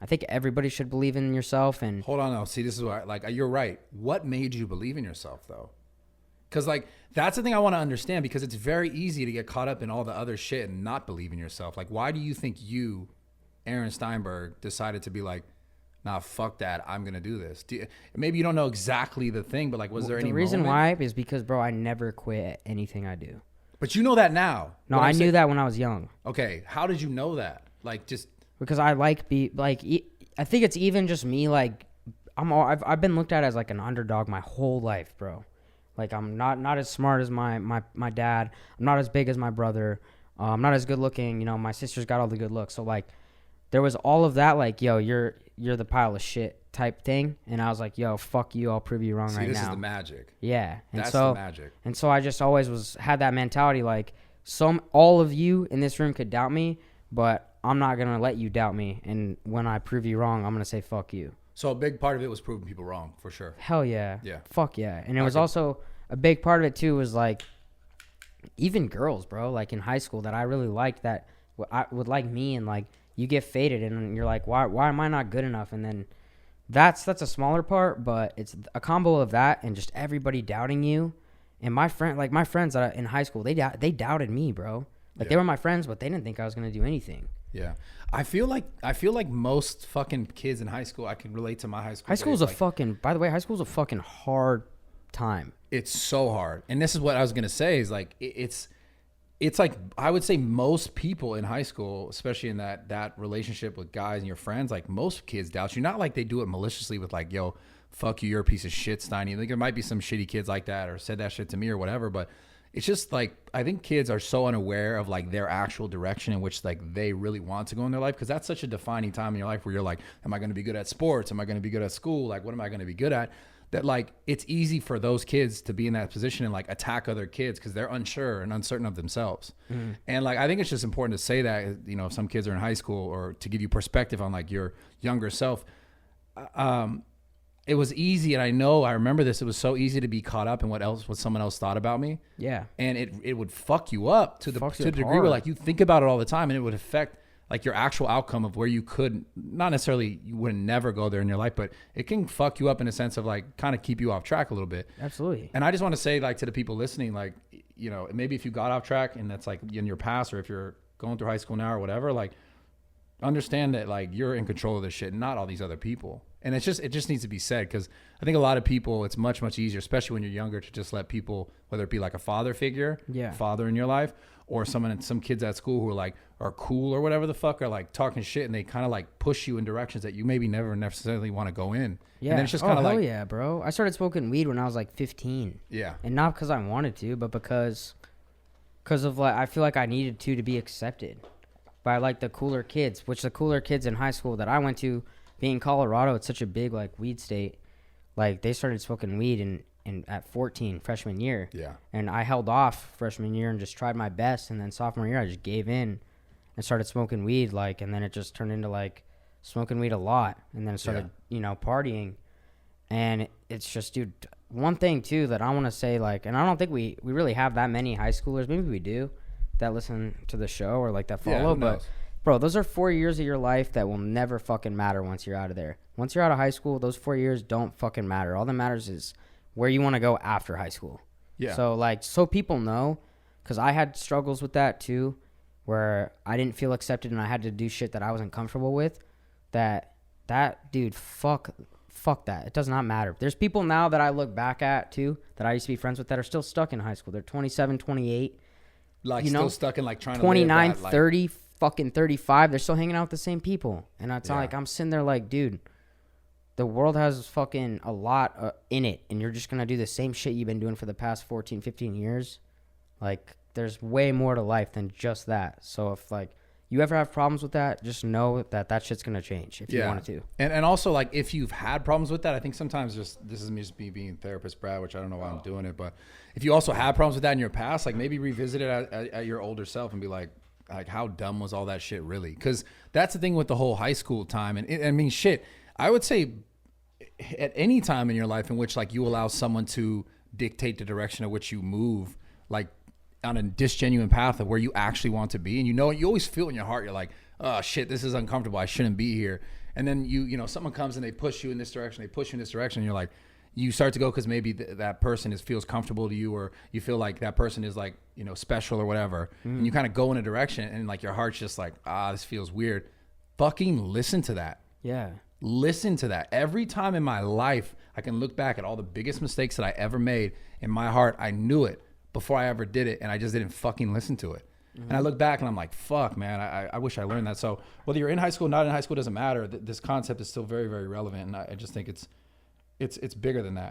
I think everybody should believe in yourself. And hold on, now. See, this is what like you're right. What made you believe in yourself though? Because like that's the thing I want to understand, because it's very easy to get caught up in all the other shit and not believe in yourself. Like, why do you think you, Aaron Steinberg, decided to be like, nah, fuck that, I'm gonna do this? Maybe you don't know exactly the thing, but like, was there any reason moment? why is because, bro, I never quit at anything I do. But you know that now. No, I knew that when I was young. Okay, how did you know that? Like, just because I like I think it's even just me. Like, I've been looked at as like an underdog my whole life, bro. Like, I'm not as smart as my dad. I'm not as big as my brother. I'm not as good looking. You know, my sister's got all the good looks. So like, there was all of that. Like, yo, you're the pile of shit type thing. And I was like, yo, fuck you. I'll prove you wrong right now. This is the magic. Yeah. And that's so, the magic. And so I just always had that mentality. Like, all of you in this room could doubt me, but I'm not gonna let you doubt me. And when I prove you wrong, I'm gonna say fuck you. So a big part of it was proving people wrong, for sure. Hell yeah. Yeah. Fuck yeah. And it was also a big part of it too was like, even girls, bro, like in high school that I really liked that would like me, and like you get faded and you're like, why am I not good enough? And then that's a smaller part, but it's a combo of that and just everybody doubting you. And my friends that in high school, they doubted me, bro. Like, they were my friends, but they didn't think I was gonna do anything. Yeah. I feel like most fucking kids in high school, I can relate to my high school. High school is by the way, high school is a fucking hard time. It's so hard. And this is what I was going to say is like, it's like, I would say most people in high school, especially in that relationship with guys and your friends, like most kids doubt you. Not like they do it maliciously with like, yo, fuck you, you're a piece of shit, Steiny. Like, there might be some shitty kids like that or said that shit to me or whatever, but it's just like, I think kids are so unaware of like their actual direction in which like they really want to go in their life, because that's such a defining time in your life where you're like, am I going to be good at sports? Am I going to be good at school? Like, what am I going to be good at? That like, it's easy for those kids to be in that position and like attack other kids because they're unsure and uncertain of themselves. Mm-hmm. And like, I think it's just important to say that, you know, if some kids are in high school, or to give you perspective on like your younger self, it was easy. And I remember this, it was so easy to be caught up in what someone else thought about me. Yeah. And it would fuck you up to the degree where like you think about it all the time, and it would affect like your actual outcome of where you could not necessarily, you would never go there in your life, but it can fuck you up in a sense of like kind of keep you off track a little bit. Absolutely. And I just want to say like to the people listening, like, you know, maybe if you got off track and that's like in your past, or if you're going through high school now or whatever, like understand that like you're in control of this shit, not all these other people. And it just needs to be said, because I think a lot of people, it's much, much easier, especially when you're younger, to just let people, whether it be like a father figure, father in your life, or some kids at school who are cool or whatever the fuck, are like talking shit, and they kind of like push you in directions that you maybe never necessarily want to go in. Yeah. And then it's just kind of like, yeah, bro. I started smoking weed when I was like 15. Yeah. And not because I wanted to, but because of like, I feel like I needed to be accepted by like the cooler kids, which the cooler kids in high school that I went to, being Colorado, it's such a big like weed state. Like, they started smoking weed in at 14, freshman year. Yeah. And I held off freshman year and just tried my best. And then sophomore year, I just gave in and started smoking weed. Like, and then it just turned into like smoking weed a lot. And then it started, you know, partying. And it's just, dude, one thing too that I want to say, like, and I don't think we really have that many high schoolers. Maybe we do, that listen to the show or like that follow. But bro, those are 4 years of your life that will never fucking matter once you're out of there. Once you're out of high school, those 4 years don't fucking matter. All that matters is where you want to go after high school. Yeah. So like, so people know, because I had struggles with that too, where I didn't feel accepted and I had to do shit that I wasn't comfortable with. That dude, fuck that. It does not matter. There's people now that I look back at too, that I used to be friends with, that are still stuck in high school. They're 27, 28. Like, you still know, stuck in like trying 29, to live that, 30, fucking 35. They're still hanging out with the same people. And it's not like, I'm sitting there like, dude, the world has fucking a lot in it, and you're just going to do the same shit you've been doing for the past 14, 15 years. Like, there's way more to life than just that. So if like you ever have problems with that, just know that shit's going to change if you want it to. And also, like, if you've had problems with that, I think sometimes this is just me being therapist Brad, which I don't know why I'm doing it, but if you also had problems with that in your past, like maybe revisit it at your older self and be like how dumb was all that shit really? Because that's the thing with the whole high school time. And I mean, shit, I would say at any time in your life in which like you allow someone to dictate the direction of which you move, like on a disgenuine path of where you actually want to be, and you know, you always feel in your heart, you're like, oh shit, this is uncomfortable, I shouldn't be here. And then you know, someone comes and they push you in this direction, they push you in this direction. And you're like, you start to go because maybe that person feels comfortable to you, or you feel like that person is like, you know, special or whatever. And you kind of go in a direction and like your heart's just like, this feels weird. Fucking listen to that. Yeah. Listen to that. Every time in my life, I can look back at all the biggest mistakes that I ever made. In my heart, I knew it before I ever did it, and I just didn't fucking listen to it. And I look back and I'm like, fuck, man, I wish I learned that. So whether you're in high school, not in high school, doesn't matter. This concept is still very, very relevant, and I just think it's bigger than that.